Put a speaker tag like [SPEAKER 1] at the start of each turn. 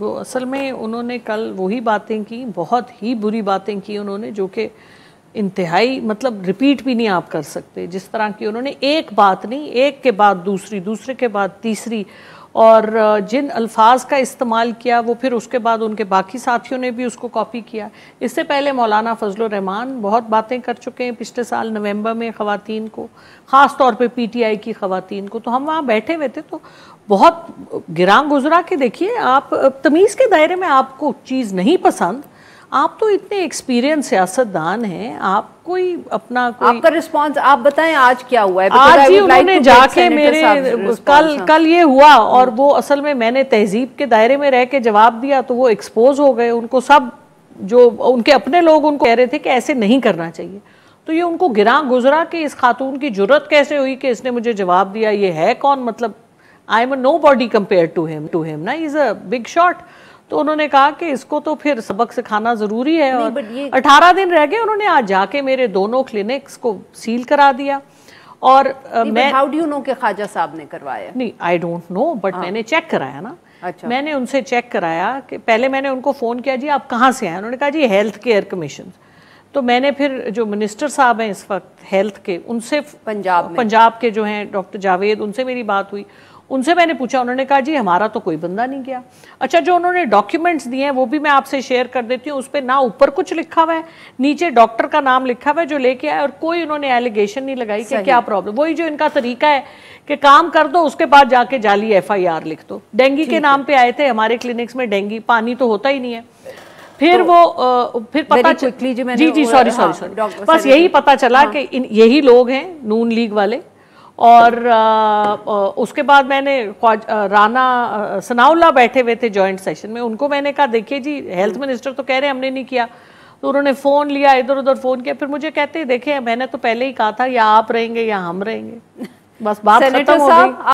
[SPEAKER 1] वो असल में उन्होंने कल वही बातें की, बहुत ही बुरी बातें की उन्होंने, जो कि इंतहाई मतलब रिपीट भी नहीं आप कर सकते। जिस तरह की उन्होंने एक बात नहीं, एक के बाद दूसरी, दूसरे के बाद तीसरी, और जिन अल्फाज का इस्तेमाल किया वो फिर उसके बाद उनके बाकी साथियों ने भी उसको कॉपी किया। इससे पहले मौलाना फजलुर रहमान बहुत बातें कर चुके हैं पिछले साल नवंबर में ख़वातीन को, ख़ास तौर पे पीटीआई की ख़वातीन को। तो हम वहाँ बैठे हुए थे तो बहुत गिरां गुजरा के देखिए, आप तमीज़ के दायरे में आपको चीज़ नहीं पसंद, आप तो इतने एक्सपीरियंस सियासतदान हैं, आप कोई अपना कोई
[SPEAKER 2] आपका रिस्पांस आप बताएं आज क्या हुआ है?
[SPEAKER 1] आज ही उन्होंने जाके मेरे कल ये हुआ, और वो असल में मैंने तहजीब के दायरे में रह के जवाब दिया तो वो एक्सपोज हो गए। उनको सब जो उनके अपने लोग उनको कह रहे थे कि ऐसे नहीं करना चाहिए। तो ये उनको गिरां गुजरा कि इस खातून की जुर्रत कैसे हुई कि इसने मुझे जवाब दिया, ये है कौन, मतलब I am nobody compare to him ना, इज अ बिग शॉट। तो उन्होंने कहा कि इसको तो फिर सबक सिखाना जरूरी है। और 18 दिन रह गए, उन्होंने आज जाके मेरे दोनों क्लिनिक्स को सील करा दिया। और मैं
[SPEAKER 2] हाउ डू यू नो कि ख्वाजा साहब ने करवाया?
[SPEAKER 1] नहीं, आई डोंट नो, बट मैंने चेक कराया ना।
[SPEAKER 2] अच्छा।
[SPEAKER 1] मैंने उनसे चेक कराया कि पहले मैंने उनको फ़ोन किया, जी आप कहाँ से आए? उन्होंने कहा जी हेल्थ केयर कमीशन। तो मैंने फिर जो मिनिस्टर साहब हैं इस वक्त हेल्थ के, उनसे पंजाब के जो हैं डॉक्टर जावेद, उनसे मेरी बात हुई। उनसे मैंने पूछा, उन्होंने कहा जी हमारा तो कोई बंदा नहीं गया। अच्छा, जो उन्होंने डॉक्यूमेंट्स दिए हैं वो भी मैं आपसे शेयर कर देती हूँ। उस पर ना ऊपर कुछ लिखा हुआ है, नीचे डॉक्टर का नाम लिखा हुआ है जो लेके आया, और कोई उन्होंने एलिगेशन नहीं लगाई कि क्या प्रॉब्लम। वही जो इनका तरीका है कि काम कर दो उसके बाद जाके जाली FIR लिख दो। डेंगू के नाम पे आए थे हमारे क्लिनिक्स में, डेंगू पानी तो होता ही नहीं है। फिर तो फिर पता जी सॉरी बस यही पता चला कि यही लोग हैं नून लीग वाले। और उसके बाद मैंने राना सनाउल्लाह बैठे हुए थे जॉइंट सेशन में, उनको मैंने कहा देखिए जी हेल्थ मिनिस्टर तो कह रहे हैं हमने नहीं किया। तो उन्होंने फ़ोन लिया, इधर उधर फ़ोन किया, फिर मुझे कहते देखे मैंने तो पहले ही कहा था या आप रहेंगे या हम रहेंगे, बस बात खत्म हो गई।